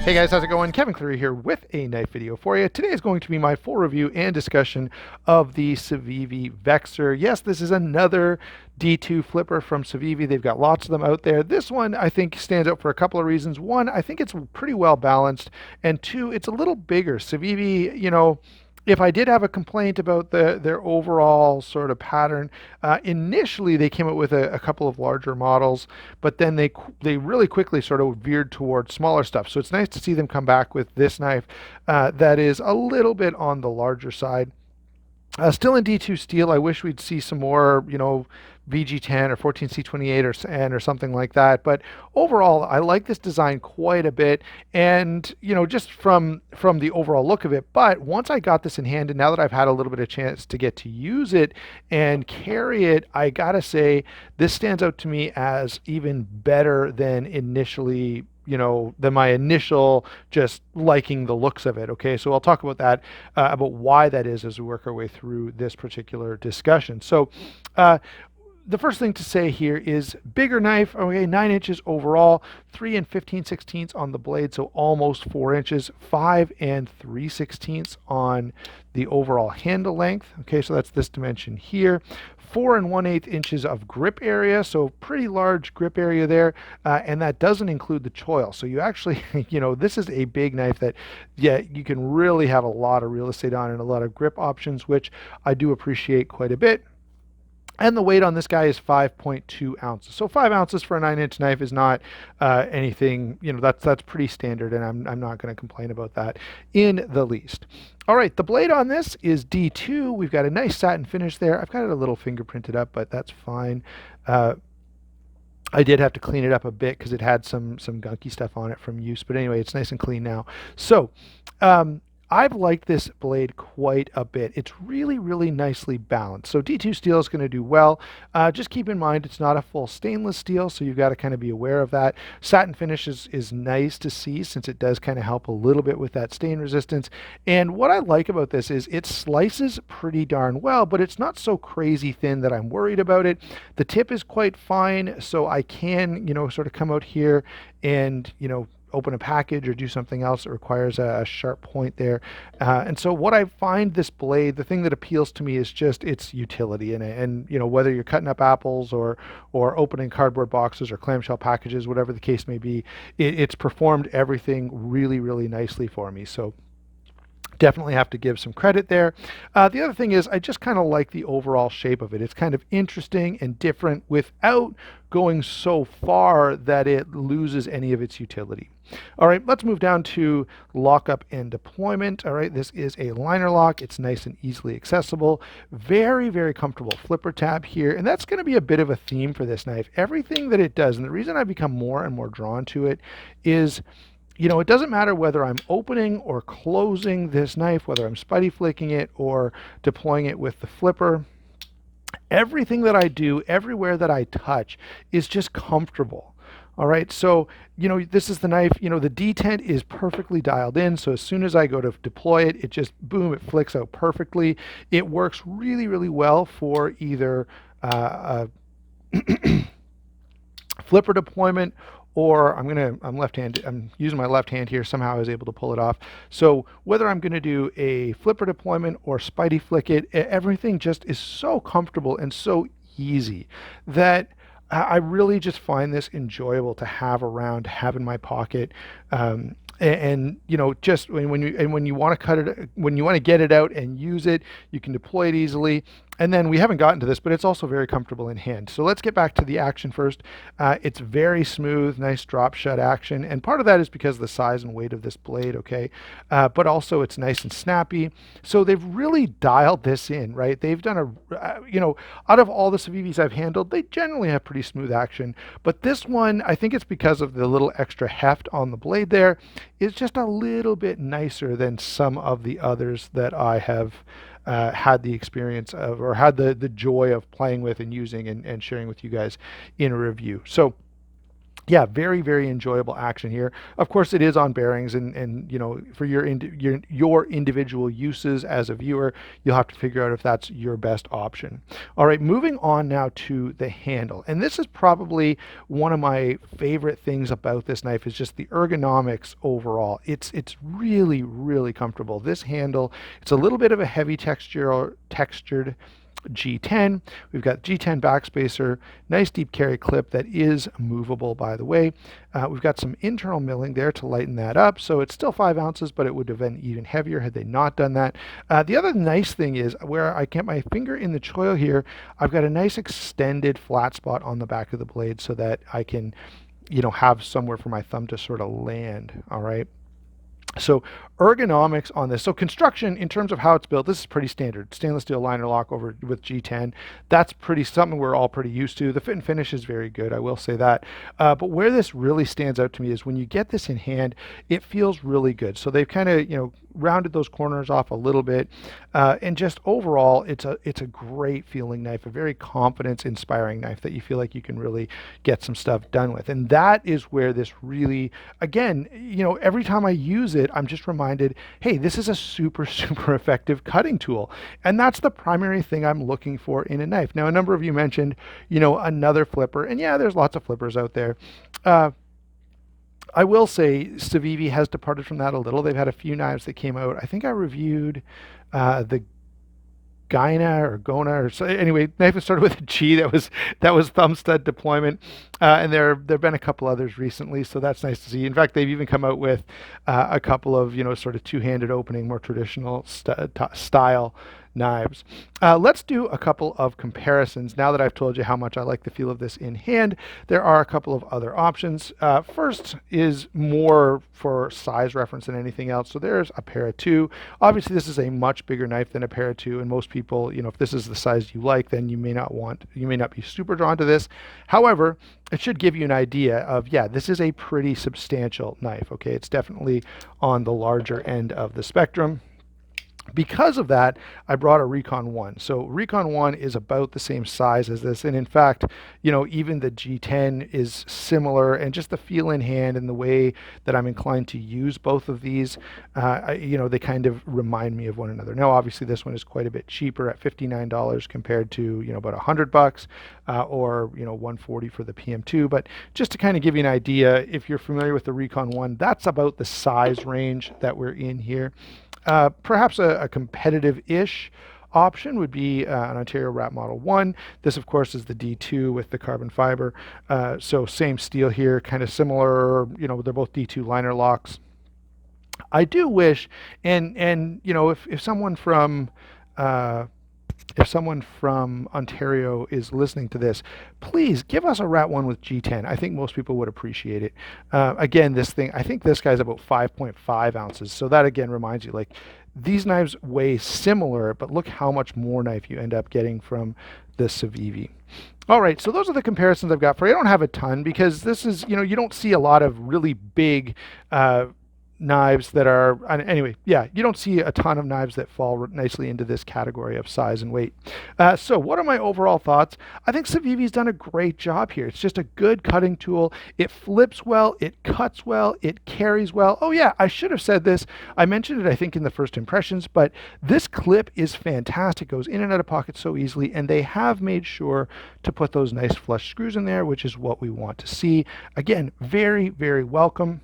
Hey guys, how's it going? Kevin Cleary here with a knife video for you. Today is going to be my full review and discussion of the Civivi Vexer. Yes, this is another D2 flipper from Civivi. They've got lots of them out there. This one I think stands out for a couple of reasons. One, I think it's pretty well balanced, and two, it's a little bigger. Civivi, if I did have a complaint about their overall sort of pattern, initially they came out with a couple of larger models, but then they really quickly sort of veered towards smaller stuff. So it's nice to see them come back with this knife that is a little bit on the larger side. Still in D2 steel, I wish we'd see some more, VG10 or 14C28 or something like that. But overall, I like this design quite a bit, and just from the overall look of it. But once I got this in hand, and now that I've had a little bit of chance to get to use it and carry it, I gotta say this stands out to me as even better than initially than my initial just liking the looks of it. Okay, so I'll talk about that, about why that is as we work our way through this particular discussion. So, the first thing to say here is bigger knife, okay, 9 inches overall, 3 and 15/16 on the blade, so almost 4 inches, 5 and 3/16 on the overall handle length, okay, so that's this dimension here. 4 and 1/8 inches of grip area, so pretty large grip area there, and that doesn't include the choil. So you actually, this is a big knife that, yeah, you can really have a lot of real estate on and a lot of grip options, which I do appreciate quite a bit. And the weight on this guy is 5.2 ounces. So 5 ounces for a 9-inch knife is not anything, that's pretty standard, and I'm not going to complain about that in the least. All right, the blade on this is D2. We've got a nice satin finish there. I've got it a little fingerprinted up, but that's fine. I did have to clean it up a bit because it had some gunky stuff on it from use, but anyway, it's nice and clean now. So, I've liked this blade quite a bit. It's really, really nicely balanced. So D2 steel is going to do well. Just keep in mind it's not a full stainless steel, so you've got to kind of be aware of that. Satin finish is nice to see since it does kind of help a little bit with that stain resistance. And what I like about this is it slices pretty darn well, but it's not so crazy thin that I'm worried about it. The tip is quite fine, so I can, sort of come out here and, open a package or do something else that requires a sharp point there. And so what I find this blade, the thing that appeals to me is just its utility in it. And whether you're cutting up apples or opening cardboard boxes or clamshell packages, whatever the case may be, it's performed everything really, really nicely for me. So definitely have to give some credit there. The other thing is I just kind of like the overall shape of it. It's kind of interesting and different without going so far that it loses any of its utility. All right, let's move down to lockup and deployment. All right, this is a liner lock. It's nice and easily accessible. Very, very comfortable flipper tab here, and that's going to be a bit of a theme for this knife. Everything that it does, and the reason I've become more and more drawn to it is it doesn't matter whether I'm opening or closing this knife, whether I'm spidey flicking it or deploying it with the flipper. Everything that I do, everywhere that I touch is just comfortable. All right, so, this is the knife, the detent is perfectly dialed in. So as soon as I go to deploy it, it just, boom, it flicks out perfectly. It works really, really well for either flipper deployment, or I'm using my left hand here. Somehow I was able to pull it off. So whether I'm gonna do a flipper deployment or spidey flick it, everything just is so comfortable and so easy that I really just find this enjoyable to have around, to have in my pocket. And just when you want to cut it, when you want to get it out and use it, you can deploy it easily. And then we haven't gotten to this, but it's also very comfortable in hand. So let's get back to the action first. It's very smooth, nice drop shut action. And part of that is because of the size and weight of this blade, okay? But also it's nice and snappy. So they've really dialed this in, right? They've done out of all the Civivis I've handled, they generally have pretty smooth action. But this one, I think it's because of the little extra heft on the blade there, is just a little bit nicer than some of the others that I have had the experience of, or had the joy of playing with and using and sharing with you guys in a review. So Yeah, very, very enjoyable action here. Of course, it is on bearings, and you know, for your individual uses as a viewer, you'll have to figure out if that's your best option. All right, moving on now to the handle, and this is probably one of my favorite things about this knife is just the ergonomics overall. It's really, really comfortable. This handle, it's a little bit of a heavy textured G10. We've got G10 backspacer, nice deep carry clip that is movable, by the way. We've got some internal milling there to lighten that up. So it's still 5 ounces, but it would have been even heavier had they not done that. The other nice thing is where I get my finger in the choil here, I've got a nice extended flat spot on the back of the blade so that I can, you know, have somewhere for my thumb to sort of land. All right. So ergonomics on this. So construction in terms of how it's built, this is pretty standard. Stainless steel liner lock over with G10. That's pretty something we're all pretty used to. The fit and finish is very good, I will say that. But where this really stands out to me is when you get this in hand, it feels really good. So they've kind of, you know, rounded those corners off a little bit, and just overall, it's a great feeling knife, a very confidence-inspiring knife that you feel like you can really get some stuff done with. And that is where this really, again, you know, every time I use it, I'm just reminded, hey, this is a super, super effective cutting tool. And that's the primary thing I'm looking for in a knife. Now, a number of you mentioned, you know, another flipper. And yeah, there's lots of flippers out there. I will say Civivi has departed from that a little. They've had a few knives that came out. I think I reviewed the Gona or so. Anyway, knife that started with a G. That was thumb stud deployment, and there've been a couple others recently, so that's nice to see. In fact, they've even come out with a couple of, you know, sort of two-handed opening, more traditional style knives. Let's do a couple of comparisons. Now that I've told you how much I like the feel of this in hand, there are a couple of other options. First is more for size reference than anything else. So there's a Para 2. Obviously, this is a much bigger knife than a Para 2, and most people, you know, if this is the size you like, then you may not be super drawn to this. However, it should give you an idea of, yeah, this is a pretty substantial knife. Okay, it's definitely on the larger end of the spectrum. Because of that, I brought a Recon 1. So Recon 1 is about the same size as this. And in fact, you know, even the G10 is similar, and just the feel in hand and the way that I'm inclined to use both of these, you know, they kind of remind me of one another. Now, obviously, this one is quite a bit cheaper at $59 compared to, you know, about $100, or, you know, $140 for the PM2. But just to kind of give you an idea, if you're familiar with the Recon 1, that's about the size range that we're in here. Perhaps a competitive-ish option would be an Ontario Wrap Model 1. This, of course, is the D2 with the carbon fiber. So same steel here, kind of similar. You know, they're both D2 liner locks. I do wish, and you know, if someone from Ontario is listening to this, please give us a Rat 1 with G10. I think most people would appreciate it. Again, this thing, I think this guy's about 5.5 ounces. So that again reminds you, like, these knives weigh similar, but look how much more knife you end up getting from the Civivi. All right, so those are the comparisons I've got for you. I don't have a ton because this is, you know, you don't see a lot of really big knives that are, anyway, yeah, you don't see a ton of knives that fall nicely into this category of size and weight. So what are my overall thoughts? I think Civivi's done a great job here. It's just a good cutting tool. It flips well, it cuts well, it carries well. Oh yeah, I should have said this. I mentioned it, I think, in the first impressions, but this clip is fantastic. It goes in and out of pockets so easily, and they have made sure to put those nice flush screws in there, which is what we want to see. Again, very, very welcome.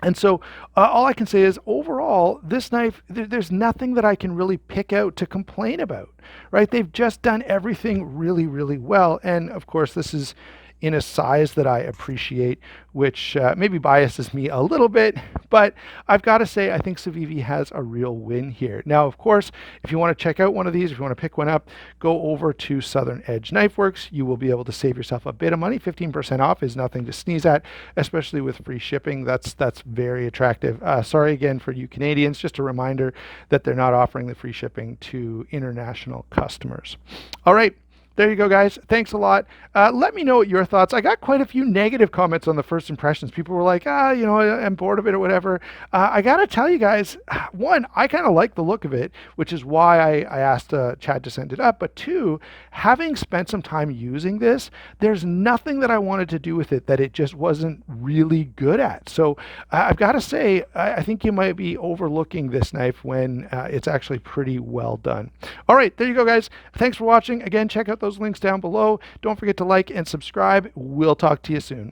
And so all I can say is overall, this knife, there's nothing that I can really pick out to complain about, right? They've just done everything really, really well. And of course, this is in a size that I appreciate, which maybe biases me a little bit, but I've got to say, I think Civivi has a real win here. Now, of course, if you want to check out one of these, if you want to pick one up, go over to Southern Edge Knife Works. You will be able to save yourself a bit of money. 15% off is nothing to sneeze at, especially with free shipping. That's very attractive. Sorry again for you Canadians, just a reminder that they're not offering the free shipping to international customers. All right. There you go, guys. Thanks a lot. Let me know what your thoughts. I got quite a few negative comments on the first impressions. People were like, I'm bored of it or whatever. I got to tell you guys, one, I kind of like the look of it, which is why I asked Chad to send it up. But two, having spent some time using this, there's nothing that I wanted to do with it that it just wasn't really good at. So I've got to say, I think you might be overlooking this knife when it's actually pretty well done. All right, there you go, guys. Thanks for watching. Again, check out those links down below. Don't forget to like and subscribe. We'll talk to you soon.